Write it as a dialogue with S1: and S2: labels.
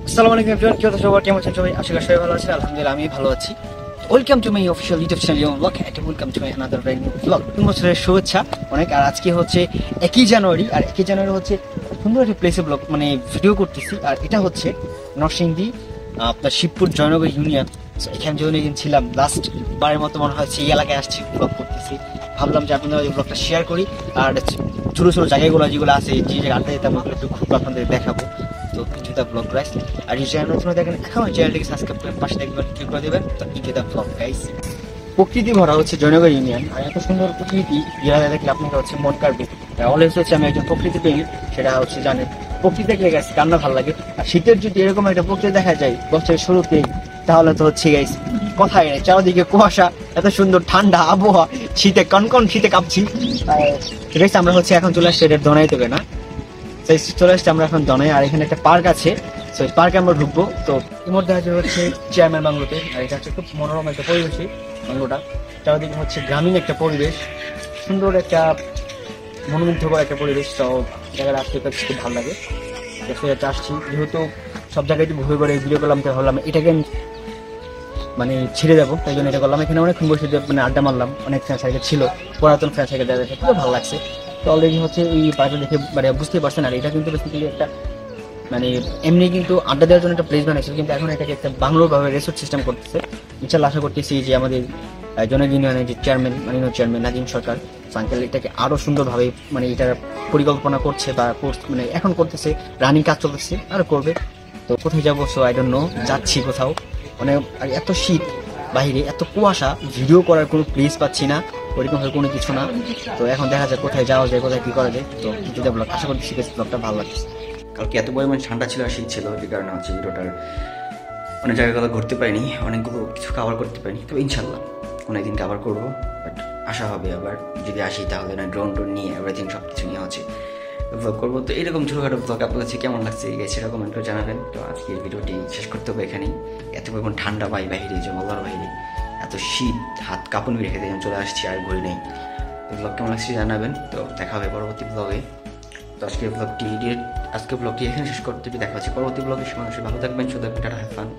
S1: আসসালামু আলাইকুম এভরিওয়ান, কি অবস্থা সবার? কেমন আছেন সবাই? আশা করি সবাই ভালো আছেন। আলহামদুলিল্লাহ আমি ভালো আছি। Welcome to my official YouTube channel young blog and welcome to my another brand new blog. নতুন বছরের শুভেচ্ছা অনেক। আর আজকে হচ্ছে 1 জানুয়ারি, আর 1 জানুয়ারি হচ্ছে সুন্দর একটা প্লেসে ব্লগ মানে ভিডিও করতেছি। আর এটা হচ্ছে নরসিংদী, আপনার শিবপুর জয়নগর ইউনিয়ন। এখানে যখন ছিলাম লাস্ট বারের মতো মনে হচ্ছে এই এলাকায় আসছি, ব্লগ করতেছি। ভাবলাম যে আপনাদের ওই ব্লগটা শেয়ার করি, আর ছোটো ছোটো জায়গাগুলো যেগুলো আছে, যে জায়গায় আড্ডা দিতাম ওগুলো একটু খুব আপনাদের দেখাবো। তো ইনটু দ্য ব্লগ গাইস। আর এই চ্যানেল নতুন দেখেন এখন চ্যানেলটিকে সাবস্ক্রাইব করে পাশে দেখবেন, ক্লিক করে দেবেন। তো ইনটু দ্য ব্লগ গাইস। প্রকৃতি ভরা হচ্ছে জয়নগর ইউনিয়ন, আর এত সুন্দর প্রকৃতি ইয়ারা দেখলে আপনাকে হচ্ছে মন কাড়বে। অলওয়েজ হচ্ছে আমি একজন প্রকৃতি প্রেমী, সেটা হচ্ছে জানেন। প্রকৃতি দেখলে গেছে কান্না ভালো লাগে। আর শীতের যদি এরকম একটা প্রকৃতি দেখা যায় বছরের শুরুতেই, তাহলে তো হচ্ছে গাইস কথাই নেই। চারদিকে কুয়াশা, এত সুন্দর ঠান্ডা আবহাওয়া, শীতে কনকন শীতে কাঁপছি। আমরা হচ্ছে এখন চলে আসছে এটা দনাই দেবে না, চলে আসছে আমরা এখন দনাই। আর এখানে একটা পার্ক আছে, তো এই পার্কে আমরা ঢুকবো। তো এর মধ্যে আছে হচ্ছে চেয়ারম্যান বাংলোতে। আর এটা হচ্ছে খুব মনোরম একটা পরিবেশই বাংলোটা। চারদিকে হচ্ছে গ্রামীণ একটা পরিবেশ, সুন্দর একটা মনোমুগ্ধকর একটা পরিবেশ। তো জায়গাটা আসতে খুব ভালো লাগে। এটা আসছি যেহেতু সব জায়গায় ঘুরে ঘুরে ভিডিও করলাম, তো ভাবলাম এটাকে মানে ছেড়ে যাবো, তাই জন্য এটা করলাম। এখানে অনেকক্ষণ বসে মানে আড্ডা মারলাম, অনেক ফ্রেন্ড সার্কেল ছিল, পুরাতন ফ্রেন্ড সার্কেল দেখা যাচ্ছে, খুব ভালো লাগছে। তো অলরেডি হচ্ছে এই পার্কটা দেখে মানে বুঝতেই পারছেন। আর এটা কিন্তু বেসিক্যালি একটা মানে এমনি কিন্তু আড্ডা দেওয়ার জন্য একটা প্লেস বানাইছিল, কিন্তু এখন এটাকে একটা বাংলোভাবে রিসোর্ট সিস্টেম করতেছে। ইনশাল্লাহ আশা করতেছি যে আমাদের জনগণ ইউনিয়নের যে চেয়ারম্যান মাননীয় চেয়ারম্যান নাজিম সরকার আঙ্কেল এটাকে আরো সুন্দরভাবে মানে এটার পরিকল্পনা করছে বা মানে এখন করতেছে, রানিং কাজ চলতেছে, আরো করবে। তো কোথায় যাবো? সো আই ডোন্ট নো, যাচ্ছি কোথাও। মানে এত শীত বাহিরে, এত কুয়াশা, ভিডিও করার কোনো প্লেস পাচ্ছি না, ওইরকম ভাবে কোনো কিছু না। তো এখন দেখা যায় কোথায় যাওয়া যায়, কোথায় কি করা যায়। তো যদি ব্লগ আশা করছি ব্লগটা ভালো লাগছে।
S2: কালকে এত পরিমাণ ঠান্ডা ছিল আর শীত ছিল, যে কারণে হচ্ছে ভিডিওটার অনেক জায়গায় কথা ঘুরতে পারিনি, অনেকগুলো কিছু কভার করতে পারিনি। তবে ইনশাল্লাহ কোনো একদিন কভার করবো। বাট আশা হবে আবার যদি আসি তাহলে না ড্রোন নিয়ে এভরিথিং সব কিছু নিয়ে হচ্ছে ব্লগ করবো। তো এরকম ছোটোখাটো ব্লগ আপনার কাছে কেমন লাগছে সেটা কমেন্ট করে জানাবেন। তো আজকে ভিডিওটি শেষ করতে হবে এখানেই। এত পরিমাণ ঠান্ডা পাই বাহিরে, যে মল্লার বাহিরে এত শীত, হাত কাঁপুনি রেখে দিয়ে চলে আসছি, আর ঘুরি নেই। তো ব্লগ কেমন লাগছে জানাবেন। তো দেখা হবে পরবর্তী ব্লগে। তো আজকের ব্লগটি এখানে শেষ করতে, দেখা হচ্ছে পরবর্তী ব্লগের সময়। ভালো থাকবেন, সুন্দর, টাটা, হ্যাভ ফান।